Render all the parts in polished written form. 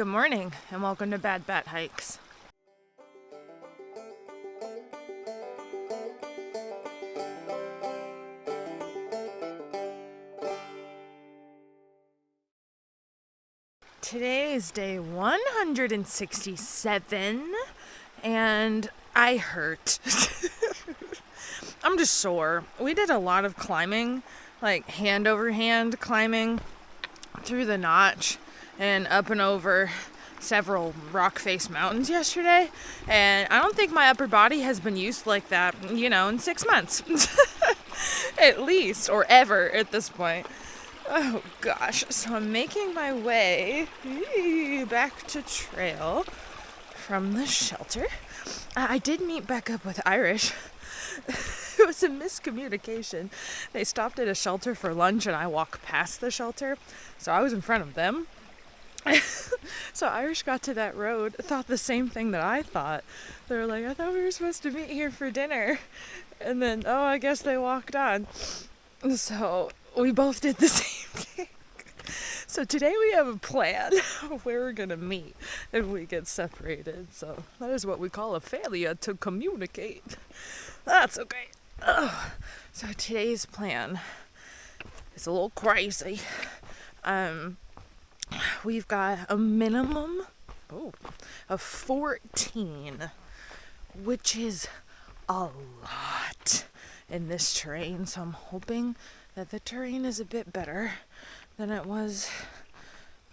Good morning, and welcome to Bad Bat Hikes. Today is day 167, and I hurt. I'm just sore. We did a lot of climbing, like hand over hand climbing through the notch and up and over several Rockface mountains yesterday, and I don't think my upper body has been used like that, in 6 months. At least, or ever at this point. Oh gosh, so I'm making my way back to trail from the shelter. I did meet back up with Irish. It was a miscommunication. They stopped at a shelter for lunch and I walked past the shelter, so I was in front of them. So Irish got to that road, thought the same thing that I thought. They were like, I thought we were supposed to meet here for dinner. And then, I guess they walked on. So we both did the same thing. So today we have a plan of where we're going to meet if we get separated. So that is what we call a failure to communicate. That's okay. So today's plan is a little crazy. We've got a minimum of 14, which is a lot in this terrain. So I'm hoping that the terrain is a bit better than it was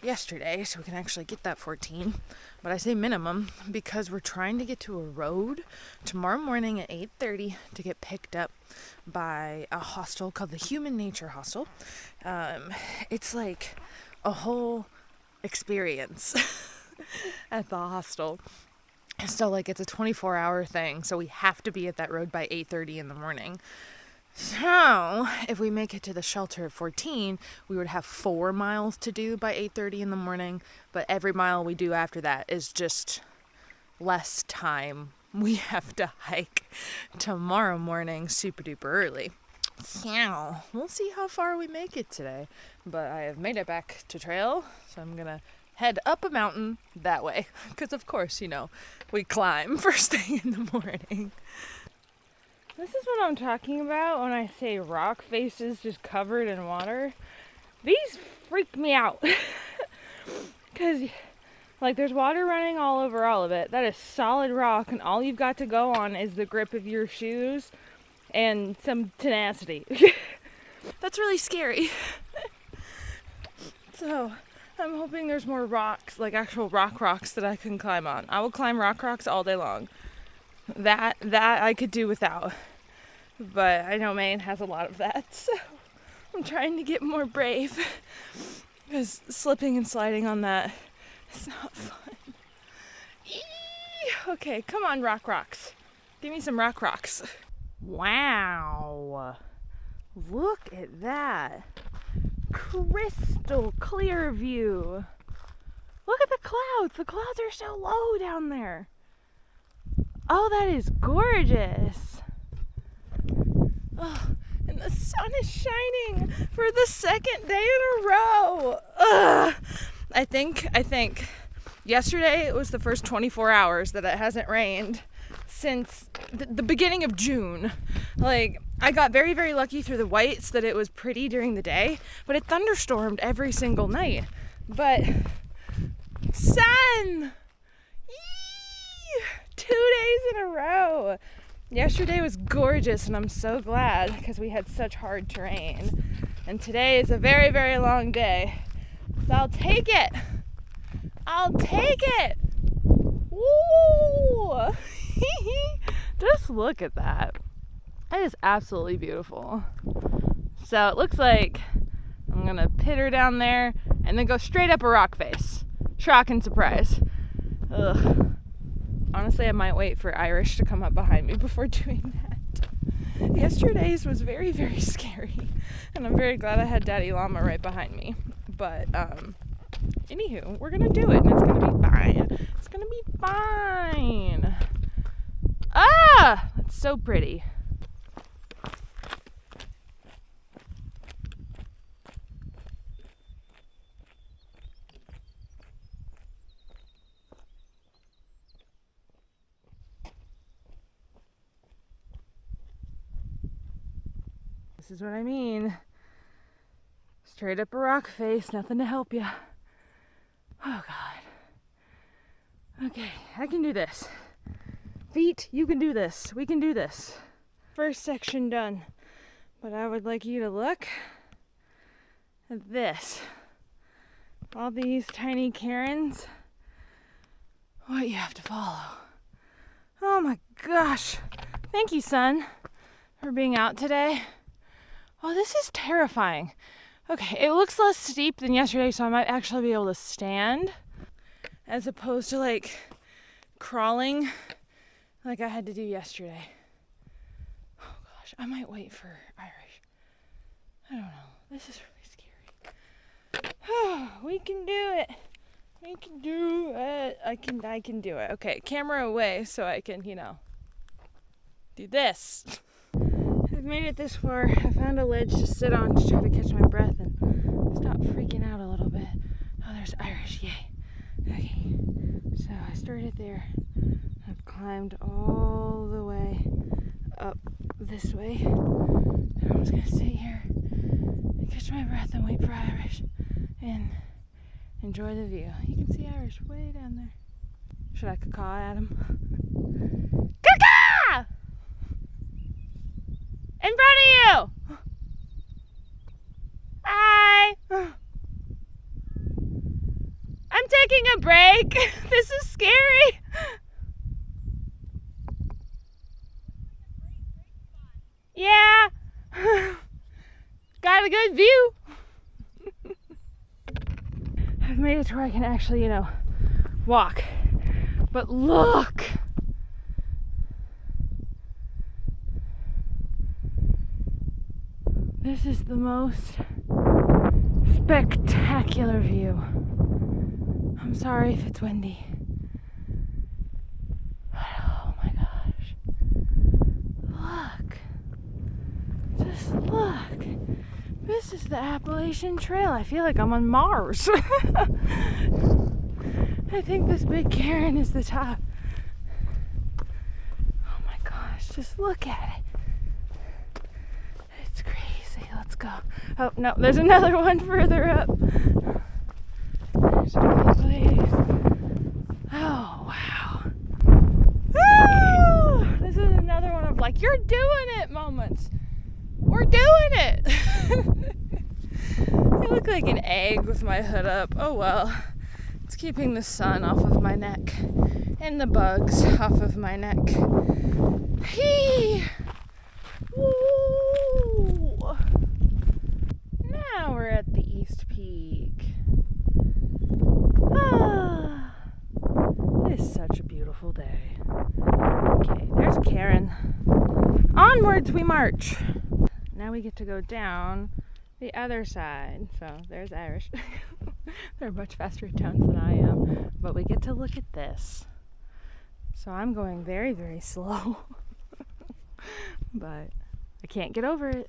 yesterday, so we can actually get that 14. But I say minimum because we're trying to get to a road tomorrow morning at 8:30 to get picked up by a hostel called the Human Nature Hostel. It's like a whole experience at the hostel. So it's a 24-hour thing, so we have to be at that road by 8:30 in the morning. So if we make it to the shelter at 14, we would have 4 miles to do by 8:30 in the morning, but every mile we do after that is just less time we have to hike tomorrow morning super duper early. So we'll see how far we make it today, but I have made it back to trail, so I'm gonna head up a mountain that way, because of course, we climb first thing in the morning. This is what I'm talking about when I say rock faces just covered in water. These freak me out. Because, there's water running all over all of it. That is solid rock, and all you've got to go on is the grip of your shoes and some tenacity. That's really scary. So, I'm hoping there's more rocks, actual rocks that I can climb on. I will climb rocks all day long. That I could do without. But I know Maine has a lot of that, so I'm trying to get more brave. Because slipping and sliding on that is not fun. Okay, come on, rocks. Give me some rocks. Wow. Look at that. Crystal clear view. Look at the clouds. The clouds are so low down there. Oh, that is gorgeous. Oh, and the sun is shining for the second day in a row. Ugh. I think yesterday it was the first 24 hours that it hasn't rained since the beginning of June. I got very, very lucky through the whites that it was pretty during the day, but it thunderstormed every single night. But sun! Yee! 2 days in a row. Yesterday was gorgeous, and I'm so glad because we had such hard terrain. And today is a very, very long day. So I'll take it. Woo! Just look at that. That is absolutely beautiful. So it looks like I'm going to pit her down there and then go straight up a rock face. Shock and surprise. Ugh. Honestly, I might wait for Irish to come up behind me before doing that. Yesterday's was very, very scary. And I'm very glad I had Daddy Llama right behind me. But, anywho, we're gonna do it and it's gonna be fine. It's gonna be fine. Ah! That's so pretty. This is what I mean. Straight up a rock face, nothing to help you. Oh God. Okay, I can do this. Feet, you can do this. We can do this. First section done. But I would like you to look at this. All these tiny cairns. What you have to follow. Oh my gosh. Thank you, son, for being out today. Oh, this is terrifying. Okay, it looks less steep than yesterday, so I might actually be able to stand as opposed to like crawling like I had to do yesterday. Oh gosh, I might wait for Irish. I don't know. This is really scary. Oh, we can do it. We can do it. I can do it. Okay, camera away so I can, do this. I've made it this far. I found a ledge to sit on to try to catch my breath and stop freaking out a little bit. Oh, there's Irish. Yay. Okay. So I started there. I've climbed all the way up this way. And I'm just going to sit here and catch my breath and wait for Irish and enjoy the view. You can see Irish way down there. Should I caw at him? Caw! In front of you! Hi! I'm taking a break. This is scary. Yeah. Got a good view. I've made it to where I can actually, walk. But look! This is the most spectacular view. I'm sorry if it's windy. But oh my gosh. Look. Just look. This is the Appalachian Trail. I feel like I'm on Mars. I think this big cairn is the top. Oh my gosh, just look at it. It's crazy. Let's go. Oh no, there's another one further up. There's a good place. Oh wow. Woo! This is another one of like, you're doing it moments. We're doing it. I look like an egg with my hood up. Oh well. It's keeping the sun off of my neck and the bugs off of my neck. Hee! Woo! Now we're at the East Peak. Ah! It is such a beautiful day. Okay, there's Karen. Onwards we march. Now we get to go down the other side. So there's Irish. They're much faster towns than I am. But we get to look at this. So I'm going very, very slow. But I can't get over it.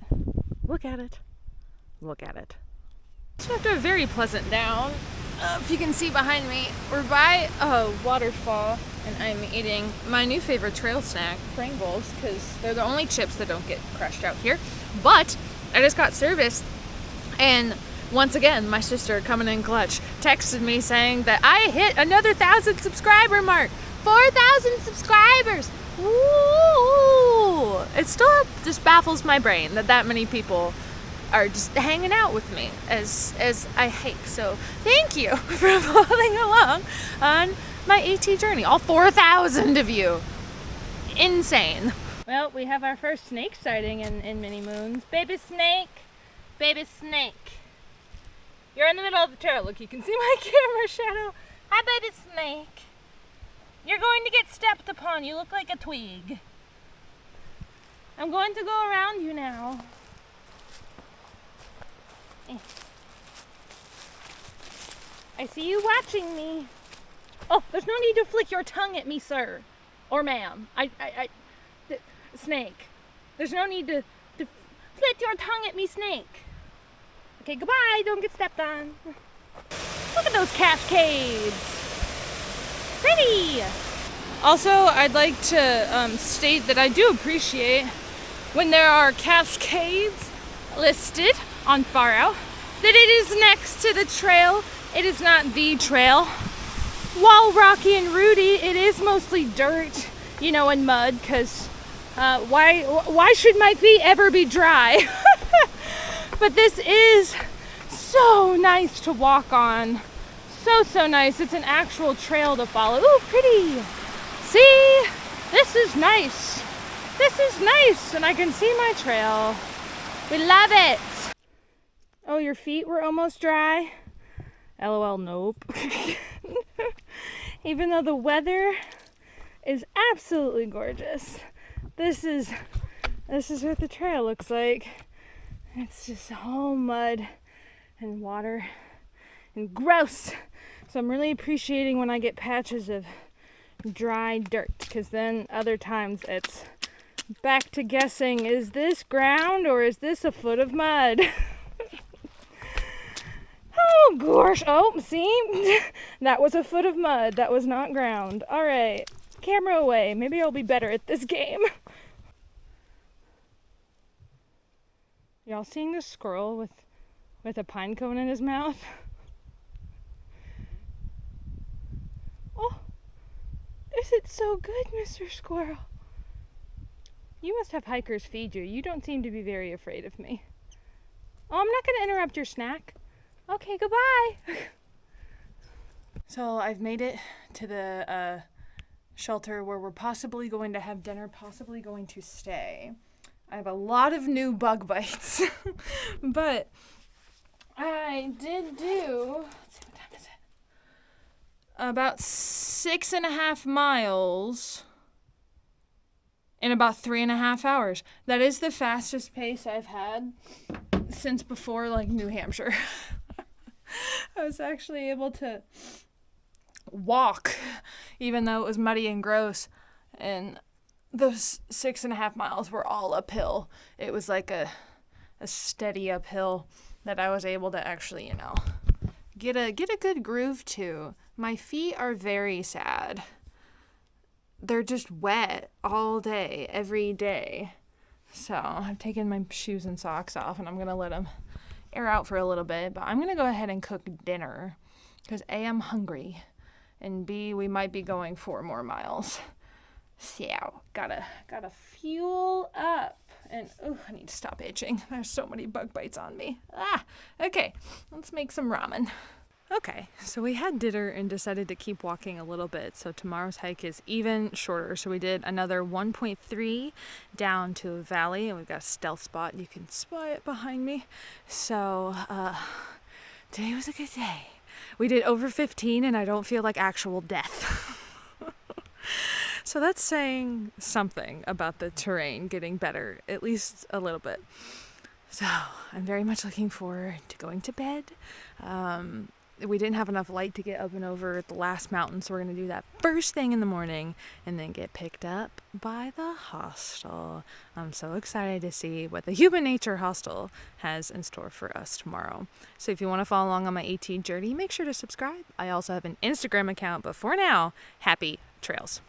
Look at it. Look at it. So after a very pleasant down, if you can see behind me, we're by a waterfall and I'm eating my new favorite trail snack, Pringles, because they're the only chips that don't get crushed out here. But I just got service, and once again, my sister, coming in clutch, texted me saying that I hit another 1,000 subscriber mark. 4,000 subscribers. Woo! It still just baffles my brain that many people are just hanging out with me as I hike. So thank you for following along on my AT journey. All 4,000 of you. Insane. Well, we have our first snake sighting in Mini Moons. Baby snake. Baby snake. You're in the middle of the trail. Look, you can see my camera shadow. Hi, baby snake. You're going to get stepped upon. You look like a twig. I'm going to go around you now. I see you watching me. Oh, there's no need to flick your tongue at me, sir. Or ma'am. Snake. There's no need to flick your tongue at me, snake. Okay, goodbye. Don't get stepped on. Look at those cascades. Pretty. Also, I'd like to state that I do appreciate when there are cascades listed on Far Out that it is next to the trail. It is not the trail. While rocky and rooty, it is mostly dirt, and mud, because why should my feet ever be dry? But this is so nice to walk on. So nice. It's an actual trail to follow. Ooh, pretty. See? This is nice. And I can see my trail. We love it. Oh, your feet were almost dry? LOL, nope. Even though the weather is absolutely gorgeous, this is what the trail looks like. It's just all mud and water and gross. So I'm really appreciating when I get patches of dry dirt, because then other times it's back to guessing, is this ground or is this a foot of mud? Oh gosh, oh, see? That was a foot of mud. That was not ground. All right, camera away. Maybe I'll be better at this game. Y'all seeing this squirrel with a pine cone in his mouth? Oh, is it so good, Mr. Squirrel? You must have hikers feed you. You don't seem to be very afraid of me. Oh, I'm not going to interrupt your snack. Okay, goodbye. So I've made it to the shelter where we're possibly going to have dinner, possibly going to stay. I have a lot of new bug bites, but I did do, let's see, what time is it? About 6.5 miles in about 3.5 hours. That is the fastest pace I've had since before, New Hampshire. I was actually able to walk, even though it was muddy and gross, and those 6.5 miles were all uphill. It was like a steady uphill that I was able to actually, get a good groove to. My feet are very sad. They're just wet all day, every day. So I've taken my shoes and socks off, and I'm going to let them air out for a little bit. But I'm going to go ahead and cook dinner because A, I'm hungry, and B, we might be going 4 more miles. So gotta fuel up. And I need to stop itching. There's so many bug bites on me. Okay, let's make some ramen. Okay, so we had dinner and decided to keep walking a little bit. So tomorrow's hike is even shorter. So we did another 1.3 down to a valley, and we've got a stealth spot. You can spy it behind me. So today was a good day. We did over 15, and I don't feel like actual death. So that's saying something about the terrain getting better, at least a little bit. So I'm very much looking forward to going to bed. We didn't have enough light to get up and over the last mountain, so we're going to do that first thing in the morning and then get picked up by the hostel. I'm so excited to see what the Human Nature Hostel has in store for us tomorrow. So if you want to follow along on my AT journey, make sure to subscribe. I also have an Instagram account, but for now, happy trails.